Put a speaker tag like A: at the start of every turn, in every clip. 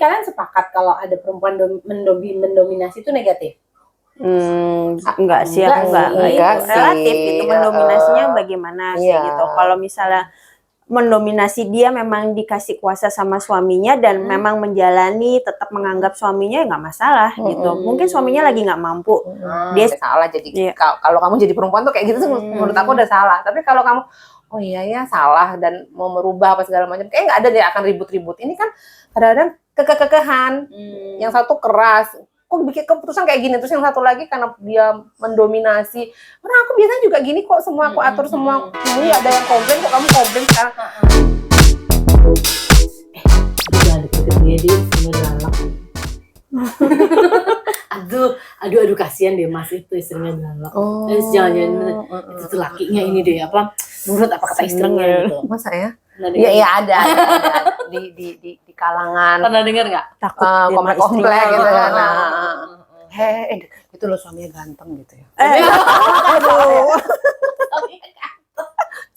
A: kalian sepakat kalau ada perempuan mendominasi itu negatif?
B: Enggak sih, aku enggak
C: sih.
B: relatif gitu, mendominasinya bagaimana sih gitu. Kalau misalnya mendominasi, dia memang dikasih kuasa sama suaminya dan memang menjalani, tetap menganggap suaminya ya nggak masalah gitu. Mungkin suaminya lagi nggak mampu, dia
C: salah. Jadi kalau kamu jadi perempuan tuh kayak gitu tuh menurut aku udah salah. Tapi kalau kamu oh iya ya salah dan mau merubah apa segala macam, kayak nggak ada deh akan ribut-ribut. Ini kan kadang-kadang kekehan, yang satu keras, kok bikin keputusan kayak gini, terus yang satu lagi karena dia mendominasi. Karena aku biasanya juga gini kok, semua aku atur semua. Ini ada yang komplain kok kamu komplain sekarang.
A: Jangan deket-deket dia semua galak. aduh kasihan deh Mas, itu istrinya galak. Jangan-jangan itu tuh lakinya ini deh apa? Menurut apa kata istrinya gitu.
C: Masa ya? Iya ada di kalangan.
A: Pernah dengar nggak?
B: takut
C: komplek gitu kan. Itu loh suaminya ganteng gitu ya.
B: aduh,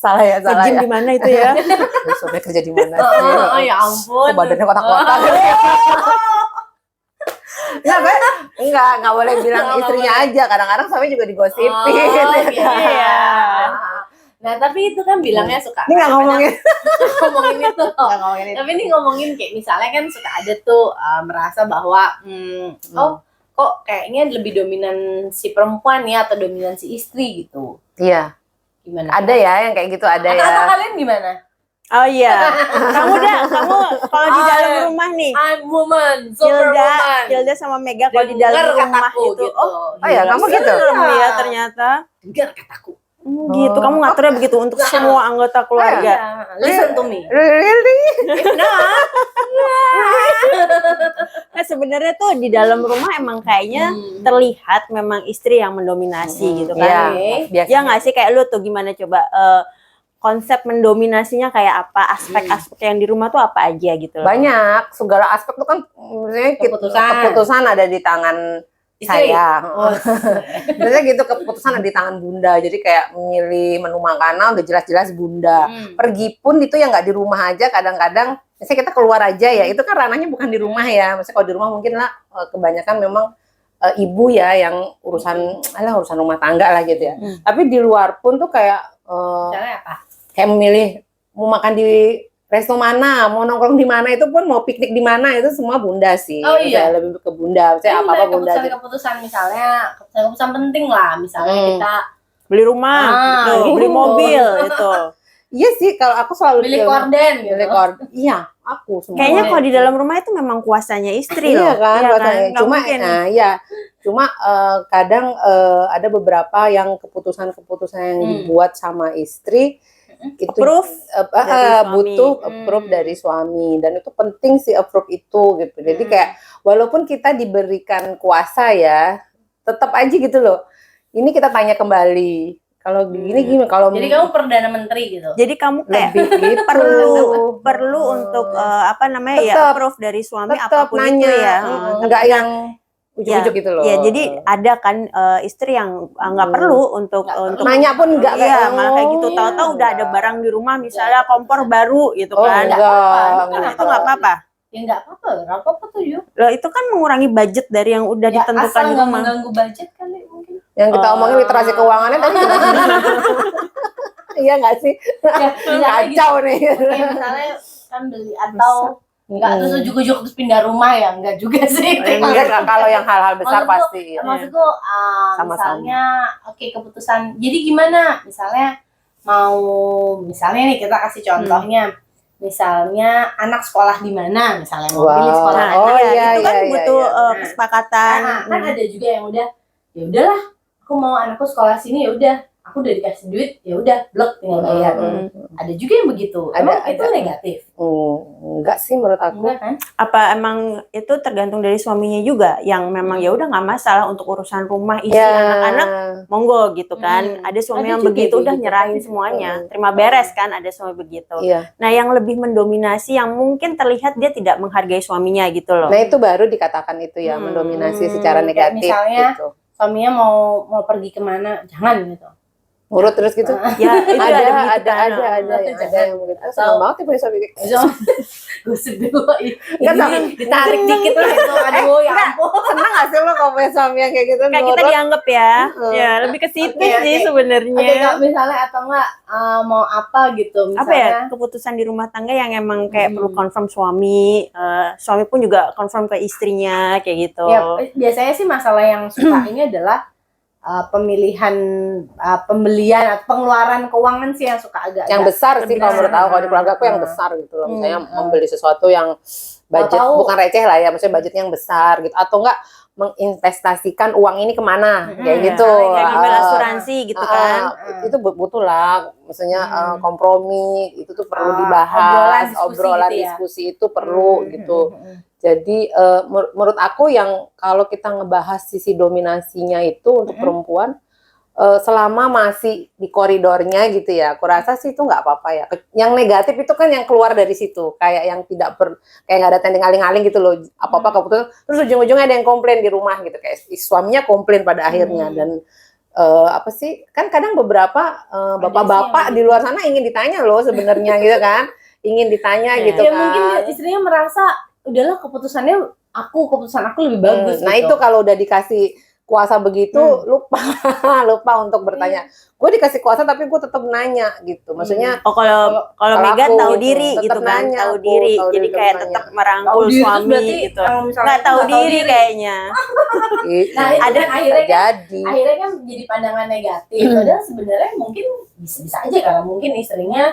C: salah ya.
B: di mana itu ya?
C: Suaminya kerja di mana?
A: Oh ya ampun.
C: Badannya kotak-kotak. Nggak boleh bilang istrinya aja. Kadang-kadang suami juga digosipin.
A: Iya. Nah tapi itu kan bilangnya suka.
C: Ini nggak ngomongin
A: itu. Tapi ini ngomongin kayak misalnya kan suka ada tuh merasa bahwa kok kayaknya lebih dominan si perempuan ya atau dominan si istri gitu.
C: Iya.
A: Gimana?
C: Ada ya yang kayak gitu ada ya.
A: Atau kalian gimana?
B: Oh iya, kamu kalau di dalam rumah nih,
A: I'm woman, superwoman.
B: Hilda sama Mega kalau di dalam rumah
A: kataku,
B: itu,
A: gitu.
C: Oh ya kamu gitu?
B: Iya ternyata.
A: Dengar kataku.
B: Gitu, kamu ngaturnya begitu untuk semua anggota keluarga.
A: Listen to me.
C: Really?
B: Nah, sebenarnya tuh di dalam rumah emang kayaknya terlihat memang istri yang mendominasi gitu kan. Ya nggak sih, kayak lu tuh gimana coba konsep mendominasinya kayak apa, aspek-aspek yang di rumah tuh apa aja gitu loh.
C: Banyak, segala aspek tuh kan keputusan ada di tangan saya. Biasanya gitu, keputusan ada di tangan bunda. Jadi kayak memilih menu makanan udah jelas-jelas bunda. Pergi pun itu yang nggak di rumah aja, kadang-kadang misalnya kita keluar aja ya, itu kan ranahnya bukan di rumah ya. Maksudnya kalau di rumah mungkin lah kebanyakan memang ibu ya yang urusan rumah tangga lah gitu ya. Tapi di luar pun tuh kayak
A: Misalnya apa?
C: Kayak memilih mau makan di resto mana, mau nongkrong di mana, itu pun mau piknik di mana, itu semua bunda sih.
A: Oh iya.
C: Lebih ke bunda. Saya apa bunda.
A: Keputusan misalnya keputusan penting lah, misalnya kita
B: beli rumah, beli mobil itu.
C: Iya sih, kalau aku selalu
A: beli korden gitu.
C: Iya, aku semua.
B: Kayaknya kalau di dalam rumah itu memang kuasanya istri loh.
C: Iya kan, kuasanya. Cuma kadang ada beberapa yang keputusan-keputusan yang dibuat sama istri itu butuh approve dari suami, dan itu penting sih approve itu gitu. Jadi kayak walaupun kita diberikan kuasa ya, tetap aja gitu loh. Ini kita tanya kembali. Kalau begini gimana? Kalau
A: jadi kamu perdana menteri gitu.
B: Jadi kamu kayak
C: gitu.
B: perlu untuk approve dari suami
C: tetap
B: apapun
C: nanya,
B: itu ya.
C: Enggak yang ujuk-ujuk gitu loh.
B: Ya, jadi ada kan istri yang nggak perlu untuk
C: nanya pun enggak
B: kayak malah kayak gitu, tahu-tahu udah ada barang di rumah, misalnya kompor baru gitu kan. Itu nggak apa-apa.
A: Ya nggak apa-apa tuh yuk.
B: Loh, itu kan mengurangi budget dari yang udah ditentukan
A: asal
B: di
A: nggak
B: rumah.
A: mengganggu budget kali mungkin.
C: Yang kita omongin literasi keuangannya tadi gimana? Iya nggak sih? Kacau nih.
A: Misalnya kan beli atau enggak terus ujuk-ujuk terus pindah rumah ya, enggak juga sih.
C: Enggak, kalau yang hal-hal besar pasti.
A: Maksudku misalnya keputusan. Jadi gimana? Misalnya misalnya nih kita kasih contohnya. Misalnya anak sekolah di mana, misalnya mau pilih sekolah
B: itu kan butuh kesepakatan.
A: Kan ada juga yang ya udahlah, aku mau anakku sekolah sini, ya udah, aku udah dikasih duit, ya udah, blok tinggal bayar. Ada juga yang begitu. Emang itu negatif?
C: Enggak sih menurut aku.
A: Enggak kan?
B: Apa emang itu tergantung dari suaminya juga, yang memang ya udah nggak masalah untuk urusan rumah, istri, anak-anak, monggo gitu kan. Ada suami yang begitu udah nyerahin semuanya, terima beres kan, ada suami begitu. Nah, yang lebih mendominasi yang mungkin terlihat dia tidak menghargai suaminya gitu loh.
C: Nah, itu baru dikatakan itu ya, mendominasi secara negatif
A: misalnya,
C: gitu.
A: Suaminya mau pergi kemana, jangan gitu.
C: Ngurut terus gitu.
B: Ya itu
C: ada
B: begitu
C: ada
B: kan.
C: ada yang begitu. Senang banget ya punya suami kayak gitu.
A: Gosip dulu.
C: Nggak,
A: Ditarik dikit lah itu. Aduh, ya ampun.
C: Senang gak sih lo kalau punya suami yang kayak gitu?
B: Kayak kita
C: nurut?
B: dianggap ya. Ya, lebih ke situ
A: Oke,
B: sih
A: oke.
B: sebenarnya.
A: Oke, Kak, misalnya atau enggak mau apa gitu
B: Apa ya,
A: misalnya.
B: keputusan di rumah tangga yang emang kayak perlu confirm suami, suami pun juga confirm ke istrinya kayak gitu.
A: Ya, biasanya sih masalah yang suka ini adalah pemilihan pembelian atau pengeluaran keuangan sih yang suka agak
C: Yang besar sih kalau menurut aku, kalau di keluarga aku yang
A: Nah.
C: besar gitu loh. Misalnya membeli sesuatu yang budget,
A: tahu.
C: bukan receh lah ya, maksudnya budgetnya yang besar gitu. Atau enggak menginvestasikan uang ini kemana, kayak gitu.
B: Kayak ngambil asuransi gitu kan.
C: Itu butuh lah, maksudnya kompromi itu tuh perlu
A: obrolan
C: dibahas,
A: diskusi
C: obrolan
A: gitu ya.
C: diskusi itu perlu gitu. Jadi menurut aku yang kalau kita ngebahas sisi dominasinya itu untuk perempuan, selama masih di koridornya gitu ya, aku rasa sih itu nggak apa-apa ya. Yang negatif itu kan yang keluar dari situ, kayak yang kayak nggak ada tending aling-aling gitu loh, apa-apa keputusan, terus ujung-ujungnya ada yang komplain di rumah gitu, kayak suaminya komplain pada akhirnya. Dan apa sih, kan kadang beberapa bapak-bapak di luar sana ingin ditanya loh sebenarnya gitu kan, ingin ditanya gitu
A: Ya
C: kan.
A: mungkin istrinya merasa udahlah keputusan aku lebih bagus
C: Nah
A: gitu.
C: itu kalau udah dikasih kuasa begitu, lupa untuk bertanya. Gue dikasih kuasa tapi gue tetap nanya gitu. Maksudnya
B: Oh kalau Mega
C: aku
B: tahu
C: gitu,
B: diri
C: tetap
B: gitu kan,
C: nanya
B: tahu
C: aku,
B: diri.
C: tahu
B: Jadi
C: diri,
B: kayak
C: tetap
B: tetap
C: nanya.
B: merangkul
A: Tahu diri itu
B: suami
A: berarti
B: gitu.
A: kalau misalnya
B: Nggak tahu
A: nggak tahu
B: diri
A: diri.
B: kayaknya.
A: Nah, itu
C: ada
A: kan akhirnya
C: jadi
A: kan jadi pandangan negatif. Padahal sebenarnya mungkin bisa aja kalau mungkin istrinya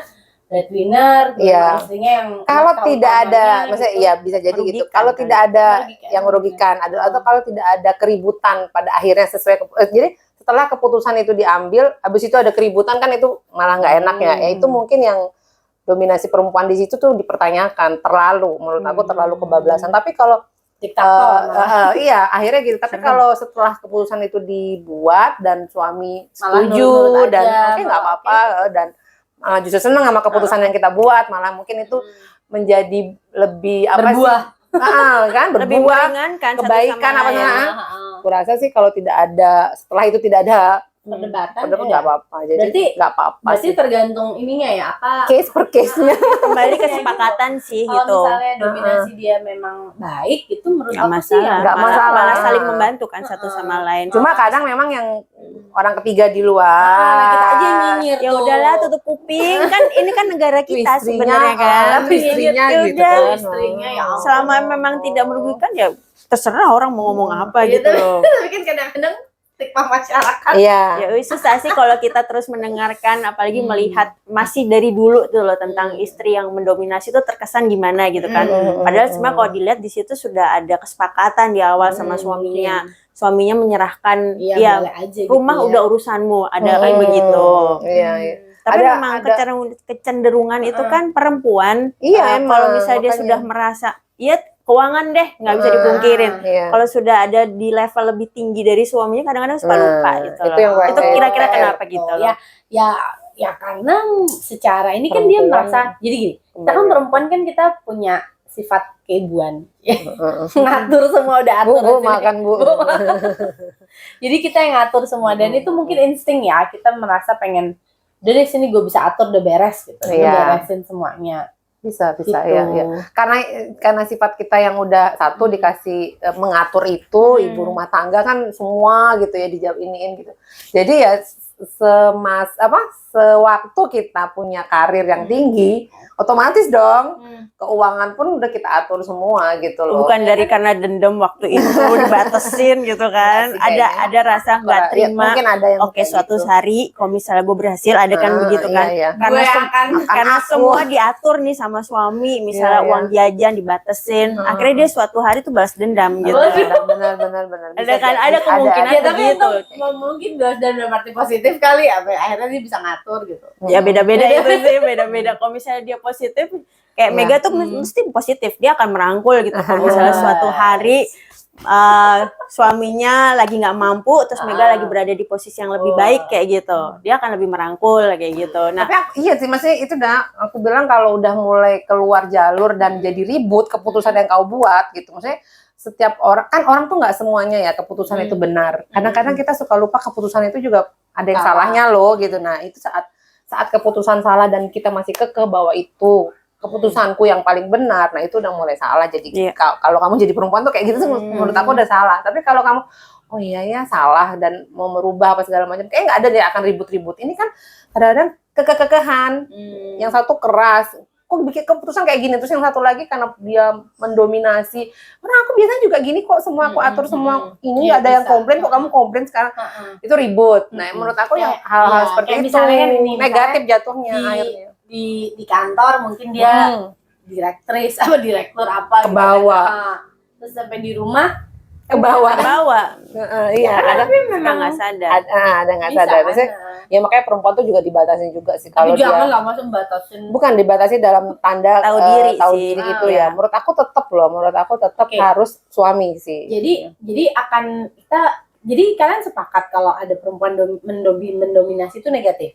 A: breadwinner,
C: Iya.
A: istrinya yang
C: kalau
A: tahu
C: tidak ada,
A: utamanya
C: maksudnya
A: gitu.
C: iya bisa jadi gitu.
B: Merugikan
C: Kalau
B: kan?
C: tidak ada
A: Merugikan.
C: yang merugikan, atau kalau tidak ada keributan pada akhirnya sesuai jadi setelah keputusan itu diambil, habis itu ada keributan kan itu malah nggak enak ya. Ya itu mungkin yang dominasi perempuan di situ tuh dipertanyakan terlalu, menurut aku terlalu kebablasan. Tapi kalau
A: Diktator malah.
C: iya akhirnya gitu. Tapi kalau setelah keputusan itu dibuat dan suami
A: Malah
C: setuju
A: nurut-nurut
C: dan
A: aja,
C: oke nggak
A: malah
C: apa-apa dan justru senang sama keputusan yang kita buat, malah mungkin itu menjadi lebih apa
A: Berbuah.
C: sih? Kan
B: Lebih
C: berbuah,
B: meringankan satu
C: kebaikan
B: sama
C: apa
B: lain.
C: namanya? Aku rasa sih kalau tidak ada, setelah itu tidak ada
A: Perdebatan
C: nggak apa-apa. Jadi
A: Berarti-
C: nggak apa-apa
A: Berarti
C: sih.
A: tergantung ininya ya, apa
C: Case per case-nya.
B: Kembali kesepakatan sih
A: kalau
B: gitu.
A: misalnya dominasi dia memang baik, itu menurut
B: Nggak
A: aku sih
B: masalah.
C: Nggak
B: Malah-
C: masalah.
B: Malah saling membantu kan satu sama lain.
C: Cuma kadang memang yang orang ketiga di luar.
A: Nah, kita aja yang nyinyir
B: Ya
A: tuh.
B: udahlah tutup kuping kan ini kan negara kita
C: Istrinya,
B: sebenarnya kan.
C: istrinya
B: Ya
C: gitu
B: udah,
C: kan.
A: istrinya ya ampun.
B: Selama memang tidak merugikan ya terserah orang mau ngomong apa
A: Iya,
B: gitu loh.
A: Tapi kan kadang-kadang stigma masyarakat.
C: Iya.
B: Ya susah sih kalau kita terus mendengarkan apalagi melihat masih dari dulu tuh loh tentang istri yang mendominasi itu terkesan gimana gitu kan. Padahal sebenarnya kalau dilihat di situ sudah ada kesepakatan di awal sama suaminya. Suaminya menyerahkan
A: Iya,
B: ya
A: boleh aja gitu
B: rumah
A: ya.
B: udah urusanmu, ada kayak begitu.
C: Iya, iya.
B: Tapi
C: Ada-
B: memang
C: ada-
B: kecenderungan itu kan perempuan.
C: Iya, emang,
B: kalau misalnya dia
C: makanya.
B: sudah merasa, ya keuangan deh nggak bisa dipungkirin.
C: Iya.
B: Kalau sudah ada di level lebih tinggi dari suaminya, kadang-kadang suka lupa gitu
C: itu
B: loh.
C: yang
B: Itu
C: kayak
B: kira-kira
C: PR.
B: kenapa gitu loh?
A: Ya karena secara ini kan dia
C: Perempuan.
A: merasa jadi gini. Kita kan perempuan kan kita punya sifat keibuan. Ngatur semua udah atur.
C: Bu,
A: sini.
C: makan bu.
A: Jadi kita yang ngatur semua dan itu mungkin insting ya, kita merasa pengen udah deh sini gue bisa atur udah beres gitu. Gue
C: Iya.
A: beresin semuanya.
C: Bisa
A: Gitu.
C: ya, ya. Karena sifat kita yang udah satu dikasih mengatur itu, ibu rumah tangga kan semua gitu ya dijawab iniin gitu. Jadi ya sewaktu kita punya karir yang tinggi, otomatis dong keuangan pun udah kita atur semua gitu loh.
B: Bukan dari karena dendam waktu itu dibatasin gitu kan.
C: Iya sih, kayaknya.
B: Ada rasa nggak
C: Ya,
B: terima.
C: mungkin ada yang
B: Oke,
C: kayak
B: suatu
C: gitu.
B: hari kalau misalnya gue berhasil ada kan begitu kan.
C: Iya, iya.
B: Karena
A: Gue akan
B: karena
C: aku.
B: semua diatur nih sama suami, misalnya
C: Iya,
B: uang jajan dibatasin, akhirnya dia suatu hari tuh balas dendam gitu.
C: Benar.
B: Ada kan, ada kemungkinan
A: ya tapi
B: begitu.
A: untuk mungkin dalam arti positif kali ya, akhirnya dia bisa ngatur gitu.
B: Ya beda-beda itu sih, beda-beda. Kalau misalnya dia positif, kayak
C: Iya.
B: Mega tuh mesti positif, dia akan merangkul gitu. Kalau misalnya suatu hari suaminya lagi nggak mampu, terus Mega lagi berada di posisi yang lebih baik kayak gitu, dia akan lebih merangkul kayak gitu. Nah,
C: Tapi iya sih, maksudnya itu aku bilang kalau udah mulai keluar jalur dan jadi ribut keputusan yang kau buat gitu, maksudnya setiap orang tuh nggak semuanya ya keputusan itu benar. Kadang-kadang kita suka lupa keputusan itu juga ada yang salahnya loh gitu. Nah itu saat keputusan salah dan kita masih kekeh bahwa itu keputusanku yang paling benar, nah itu udah mulai salah. Jadi kalau kamu jadi perempuan tuh kayak gitu menurut aku udah salah. Tapi kalau kamu oh iya ya salah dan mau merubah apa segala macam, kayak nggak ada deh akan ribut-ribut. Ini kan kadang-kadang kekehan, yang satu keras, kok bikin keputusan kayak gini, terus yang satu lagi karena dia mendominasi. Karena aku biasanya juga gini kok, semua aku atur semua, ini nggak ada yang komplain kok kamu komplain sekarang, itu ribut. Nah menurut aku yang hal-hal seperti itu
A: misalnya kan ini,
C: negatif jatuhnya akhirnya.
A: Di kantor mungkin dia direktris apa direktur apa
C: ke bawah,
A: terus sampai di rumah
C: ke bawah.
B: Iya,
A: tapi memang
B: nggak sadar.
C: Ada nggak sadar. Biasanya, ya makanya perempuan tuh juga dibatasin juga sih kalau dia.
A: Jangan lah masuk batasin.
C: Bukan dibatasi dalam tanda
B: tahu diri
C: itu ya. Menurut aku tetap harus suami sih.
A: Jadi kalian sepakat kalau ada perempuan mendominasi itu negatif?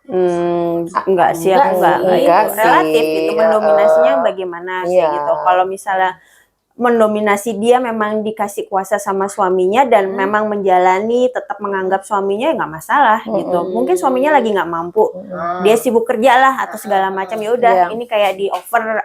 B: Enggak sih, aku enggak sih. Relatif gitu, mendominasinya bagaimana sih gitu. Kalau misalnya mendominasi, dia memang dikasih kuasa sama suaminya dan memang menjalani, tetap menganggap suaminya nggak masalah gitu. Mungkin suaminya lagi nggak mampu, dia sibuk kerja lah atau segala macam, ya udah ini kayak di over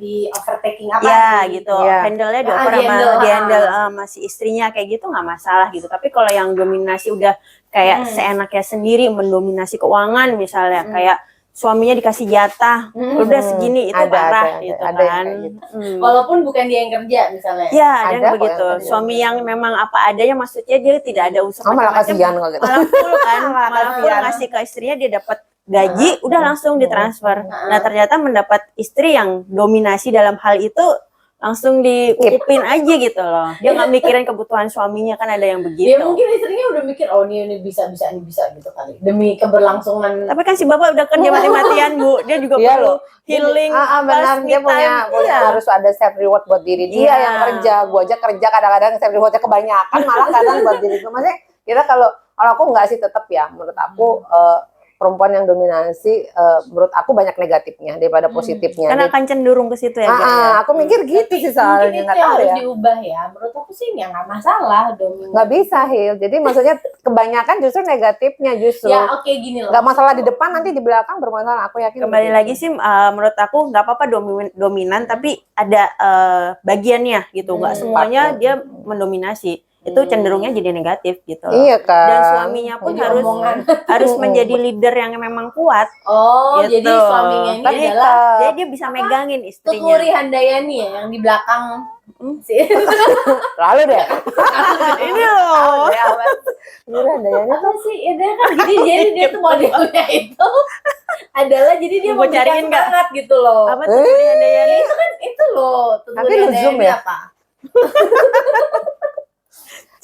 A: di overtaking apa
B: ya gitu, handle-nya di over di handle masih istrinya kayak gitu nggak masalah gitu. Tapi kalau yang dominasi udah kayak seenaknya sendiri, mendominasi keuangan misalnya, kayak suaminya dikasih jatah, udah segini, itu parah gitu kan.
A: Walaupun bukan dia yang kerja misalnya.
B: Ya, ada yang begitu. Suami yang memang apa adanya, maksudnya dia tidak ada usaha
C: malah kasihan kalau gitu.
B: Malah full kan, malah full ngasih ke istrinya, dia dapat gaji, udah langsung ditransfer. Nah ternyata mendapat istri yang dominasi dalam hal itu, langsung dikupin aja gitu loh. Dia nggak mikirin kebutuhan suaminya, kan ada yang begitu.
A: Ya mungkin istrinya udah mikir, oh ini bisa gitu kali, demi keberlangsungan.
B: Tapi kan si bapak udah kerja mati-matian Bu, dia juga perlu healing.
C: Benar, dia punya harus ada self reward buat diri dia yang kerja. Gua aja kerja kadang-kadang self rewardnya kebanyakan, malah kadang buat diri gua. Maksudnya kita kalau aku nggak sih, tetap ya menurut aku perempuan yang dominasi, menurut aku banyak negatifnya daripada positifnya.
B: Karena akan cenderung ke situ ya.
C: Aku mikir gitu sih soalnya, nggak tahu
A: harus
C: ya.
A: diubah ya. Menurut aku sih ya nggak masalah dominasi.
C: Nggak bisa Hil. Jadi maksudnya kebanyakan justru negatifnya justru.
A: Ya oke, gini loh.
C: Nggak masalah di depan, nanti di belakang bermasalah. Aku yakin.
B: Kembali lagi sih, menurut aku nggak apa-apa dominan, tapi ada bagiannya gitu. Nggak semuanya dia mendominasi. Itu cenderungnya jadi negatif gitu.
C: Iya kan.
B: Dan suaminya pun harus menjadi leader yang memang kuat.
A: Oh,
B: gitu.
A: Jadi suaminya ini adalah
B: dia bisa megangin istrinya.
A: Tuturi Handayani ya, yang di belakang.
C: Lalu deh.
B: Ini loh.
C: Tuturi Handayani
A: apa sih? Ya dia kan jadi dia tuh modelnya itu adalah jadi dia mau cariin banget gitu loh.
B: Apa Tuturi Handayani?
A: Itu kan itu loh.
C: Tapi lu zoom ya?
A: Apa?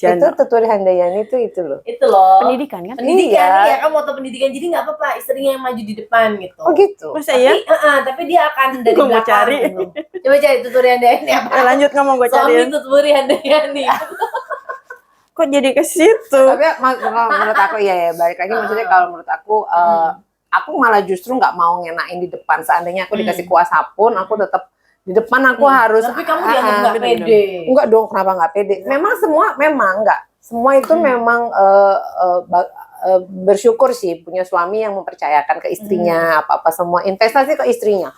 C: Itu Tuturi Handayani itu loh.
A: Itu loh.
B: Pendidikan kan?
A: Pendidikan ya, kamu moto pendidikan, jadi nggak apa-apa istrinya yang maju di depan gitu.
C: Oh gitu.
B: Masa ya?
A: Tapi dia akan dari belakang.
B: Cari.
A: Gitu. Coba cari Tuturi Handayani apa?
B: Lanjut ngomong, gue cari.
A: Suami Tuturi Handayani.
B: Kok jadi ke situ?
C: Tapi menurut aku ya balik lagi, maksudnya kalau menurut aku aku malah justru nggak mau ngenain di depan. Seandainya aku dikasih kuasa pun, aku tetap di depan aku harus.
A: Tapi kamu dianggap nggak pede.
C: Enggak dong, kenapa nggak pede? Memang semua itu memang bersyukur sih punya suami yang mempercayakan ke istrinya, apa-apa semua investasi ke istrinya,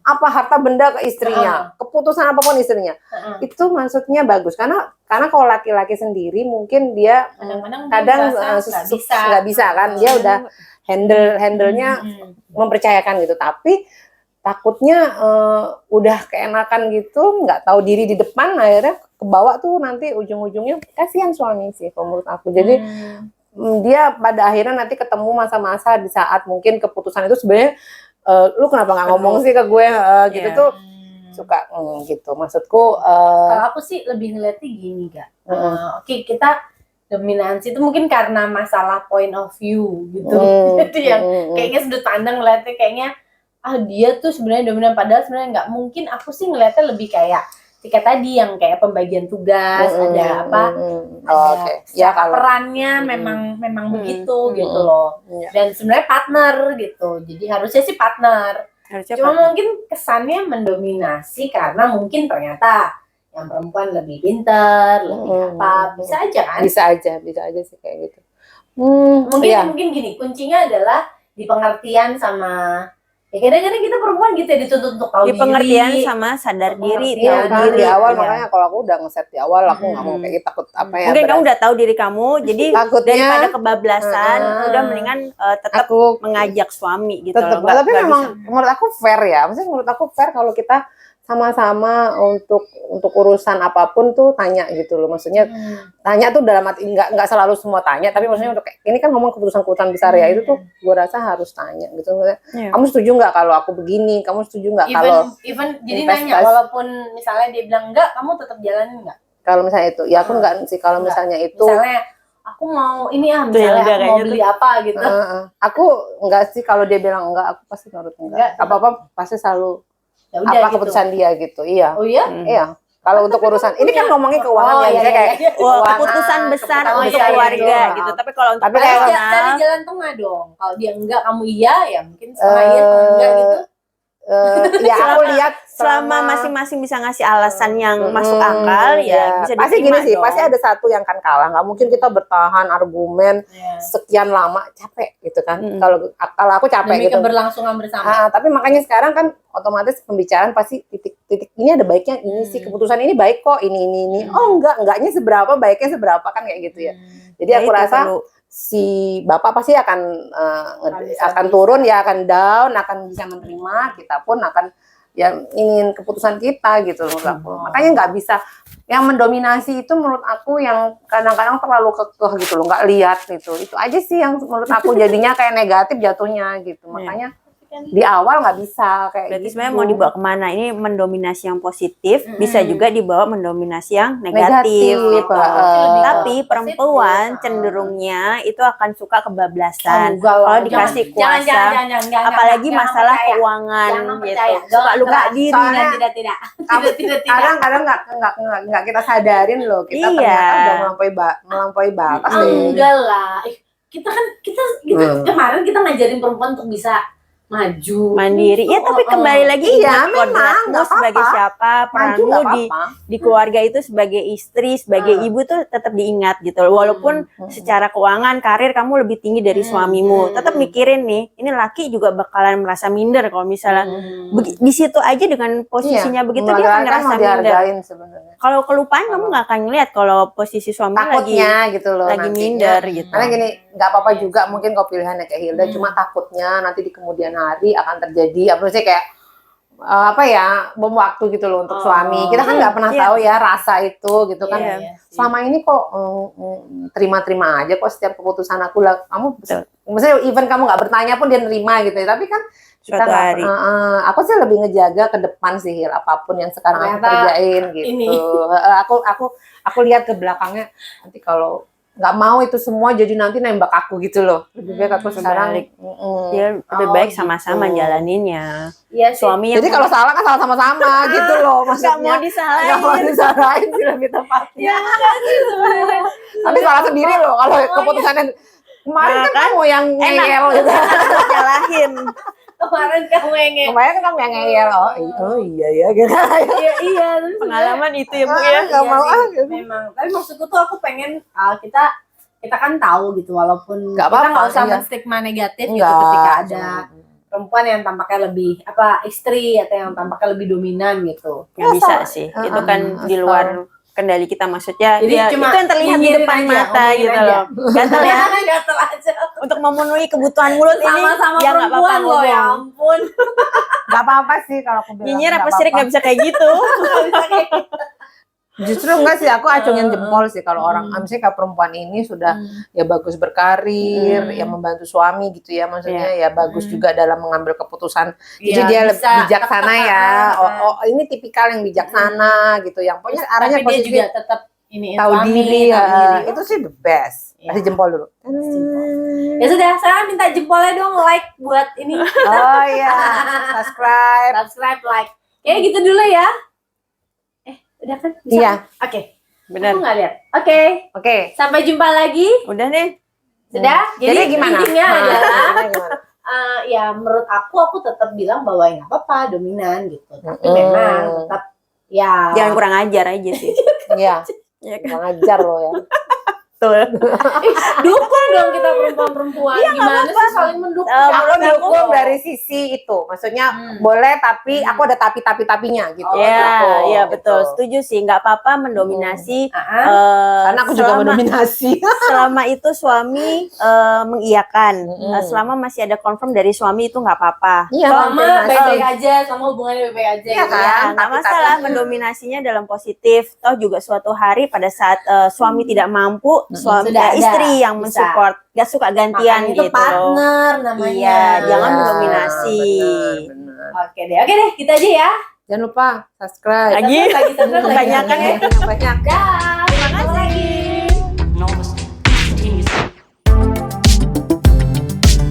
C: apa harta benda ke istrinya, keputusan apapun istrinya. Itu maksudnya bagus, karena kalau laki-laki sendiri mungkin dia kadang nggak bisa kan, dia udah handle-nya mempercayakan gitu, tapi takutnya udah keenakan gitu, nggak tahu diri di depan, akhirnya kebawa tuh nanti ujung-ujungnya kasihan suami sih menurut aku. Jadi dia pada akhirnya nanti ketemu masa-masa di saat mungkin keputusan itu sebenarnya lu kenapa nggak ngomong sih ke gue gitu tuh suka gitu. Maksudku
A: kalau aku sih lebih ngeliatnya gini Kak. Oke, kita dominansi itu mungkin karena masalah point of view gitu. Itu yang kayaknya sudut pandang ngeliatnya kayaknya dia tuh sebenarnya dominan, padahal sebenarnya nggak. Mungkin aku sih ngeliatnya lebih kayak tadi yang kayak pembagian tugas, ada apa,
C: ya kalau
A: perannya memang begitu gitu loh. Dan sebenarnya partner gitu, jadi harusnya sih partner. Cuma mungkin kesannya mendominasi karena mungkin ternyata yang perempuan lebih pintar, lebih apa, bisa aja kan?
C: Bisa aja sih kayak gitu.
A: Mungkin gini, kuncinya adalah di pengertian sama ya kadang-kadang kita perempuan gitu ya dituntut untuk tahu
B: Di pengertian
A: diri.
B: sama sadar diri,
C: Iya
B: tahu
C: kan
B: diri.
C: di awal
B: Iya.
C: makanya kalau aku udah ngeset di awal aku nggak mau kayak gitu, takut apa ya.
B: Mungkin kamu udah tahu diri kamu, jadi
C: Takutnya,
B: daripada kebablasan, udah mendingan tetap
C: aku
B: mengajak suami gitu
C: tetap,
B: loh.
C: tapi memang menurut aku fair ya. Maksudnya menurut aku fair kalau kita sama-sama untuk urusan apapun tuh tanya gitu loh. Maksudnya tanya tuh dalam arti nggak selalu semua tanya, tapi maksudnya untuk ini kan ngomong keputusan-keputusan besar ya, itu tuh gue rasa harus tanya gitu. Maksudnya, kamu setuju nggak kalau aku begini? Kamu setuju nggak kalau
A: even jadi nanya walaupun misalnya dia bilang enggak, kamu tetap jalanin enggak?
C: Kalau misalnya itu, ya aku enggak sih kalau misalnya itu.
A: Misalnya aku mau ini misalnya aku mau beli apa gitu.
C: Aku enggak sih kalau dia bilang enggak, aku pasti nurut enggak. Apa-apa pasti selalu
A: ya udah,
C: apa keputusan dia gitu. Iya.
A: Oh iya?
C: Iya. Kalau untuk urusan ini kan ngomongin keuangan ya, misalnya kayak
B: keputusan besar untuk keluarga gitu. Tapi kalau untuk
A: kayak cari jalan tengah dong. Kalau dia enggak, kamu iya, ya mungkin sama iya, kalau enggak gitu.
C: Ya aku lihat
B: selama masing-masing bisa ngasih alasan yang masuk akal ya bisa
C: pasti
B: diterima
C: gini sih,
B: dong.
C: pasti ada satu yang kan kalah. Nggak mungkin kita bertahan argumen sekian lama, capek gitu kan. Kalau aku capek
A: demi
C: gitu.
A: keberlangsungan bersama.
C: Tapi makanya sekarang kan otomatis pembicaraan pasti titik ini ada baiknya ini sih, keputusan ini baik kok ini. Oh enggaknya seberapa, baiknya seberapa kan kayak gitu ya. Jadi aku rasa si bapak pasti akan turun ya, akan down, akan bisa menerima, kita pun akan ya ingin keputusan kita gitu menurut aku. Makanya nggak bisa yang mendominasi itu menurut aku yang kadang-kadang terlalu kekeh gitu loh, nggak lihat gitu. Itu aja sih yang menurut aku jadinya kayak negatif jatuhnya gitu. Makanya di awal nggak bisa kayak
B: berarti
C: gitu.
B: sebenarnya mau dibawa kemana? Ini mendominasi yang positif, bisa juga dibawa mendominasi yang negatif. Gitu. Tapi perempuan cenderungnya itu akan suka kebablasan. Kalau dikasih kuasa,
A: jangan,
B: apalagi masalah keuangan gitu, suka lupa diri.
A: Tidak.
C: Kadang-kadang nggak kita sadarin loh, kita ternyata udah melampaui batas.
A: Enggak lah. Kita kemarin kita ngajarin perempuan untuk bisa maju
B: mandiri ya, tapi kembali lagi ingat kodratmu sebagai siapa, peranmu di keluarga itu sebagai istri, sebagai ibu tuh tetap diingat gitu. Walaupun secara keuangan karir kamu lebih tinggi dari suamimu, tetap mikirin nih, ini laki juga bakalan merasa minder kalau misalnya di situ aja dengan posisinya begitu dia akan ngerasa minder. Kalau kelupaan kamu nggak akan ngeliat kalau posisi suami
C: takutnya gitu loh,
B: lagi minder gitu.
C: Karena gini, nggak apa-apa juga mungkin kalau pilihannya kayak Hilda, cuma takutnya nanti di kemudian hari akan terjadi apa sih kayak bom waktu gitu loh untuk suami. Kita kan nggak pernah tahu ya rasa itu gitu kan. Selama ini kok terima-terima aja kok setiap keputusan aku lah. Kamu misalnya even kamu nggak bertanya pun dia nerima gitu ya. Tapi kan kita aku sih lebih ngejaga ke depan sih apapun yang sekarang aku kerjain gitu. Aku lihat ke belakangnya nanti kalau nggak mau itu semua jadi nanti nembak aku gitu loh. Lebih baik aku sekarang
B: dia lebih baik sama-sama jalaninnya.
A: Iya,
B: suami
C: jadi kalau salah kan salah sama-sama gitu loh, maksudnya
B: nggak mau disalahin
C: sih lebih tepatnya. Tapi salah sendiri loh kalau keputusannya kemarin kan kamu yang ngeyel gitu.
B: Nyalahin.
A: Kemarin kamu yang
C: ngeyel. Oh iya ya gitu.
A: Iya,
B: pengalaman itu ya Bu ya.
C: Nggak mau
A: gitu. Memang. Tapi maksudku tuh aku pengen kita kan tahu gitu, walaupun kita nggak usah menstigma negatif gitu ketika ada perempuan yang tampaknya lebih istri atau yang tampaknya lebih dominan gitu.
B: Nggak bisa sih. Itu kan di luar kendali kita, maksudnya
A: jadi
B: cuma itu yang terlihat di depan mata gitu loh. Gatel ya.
A: Gatel aja.
B: Untuk memenuhi kebutuhan mulut ini
A: ya nggak apa-apa
B: loh,
A: ya ampun.
C: Nggak apa-apa sih kalau aku bilang.
B: Nyinyir apa sirik nggak bisa kayak gitu.
C: Justru enggak sih, aku acungin jempol sih kalau orang, misalnya kayak perempuan ini sudah ya bagus berkarir, ya membantu suami gitu ya, maksudnya ya bagus juga dalam mengambil keputusan. Jadi dia lebih bijaksana ya. Ini tipikal yang bijaksana gitu, yang pokoknya arahnya positif.
A: Dia juga tetap
C: tahu diri ya. Itu sih the best. Kasih jempol dulu.
A: Ya sudah, saya minta jempolnya dong, like buat ini.
C: Oh iya,
A: subscribe, like. Kayak gitu dulu ya. Udah kan? Bisa?
C: Iya.
A: Oke.
B: Benar.
A: Aku nggak lihat. Oke. Sampai jumpa lagi.
B: Udah nih.
A: Sudah. Jadi
C: gimana?
A: Intinya adalah ya menurut aku tetap bilang bahwa nggak apa-apa dominan gitu. Tapi memang tetap Ya.
B: Jangan kurang ajar aja sih.
C: Iya.
B: Ya kan?
C: Kurang ajar lo ya.
B: Betul.
A: Dukung dong kita perempuan-perempuan. Gimana sih saling mendukung?
C: Aku dukung dari sisi itu, maksudnya boleh tapi aku ada tapi-tapinya gitu.
B: Iya betul, setuju sih, nggak apa-apa mendominasi.
C: Karena aku juga mendominasi.
B: Selama itu suami mengiyakan, selama masih ada confirm dari suami itu nggak apa-apa.
C: Iya,
A: selama baik-baik aja, sama hubungannya baik-baik aja.
C: Iya
A: gitu
C: kan?
A: ya.
B: Nggak masalah mendominasinya dalam positif. Toh juga suatu hari pada saat suami tidak mampu, suami
A: Sudah ada,
B: istri yang
A: bisa.
B: mensupport, gak suka gantian
A: Makanya itu
B: gitu loh.
A: partner namanya.
B: Iya, jangan mendominasi.
C: Benar.
A: Oke deh, kita aja ya.
C: Jangan lupa subscribe.
B: Lagi
A: Subscribe lagi.
B: kebanyakan ya.
C: Banyak.
A: Dah.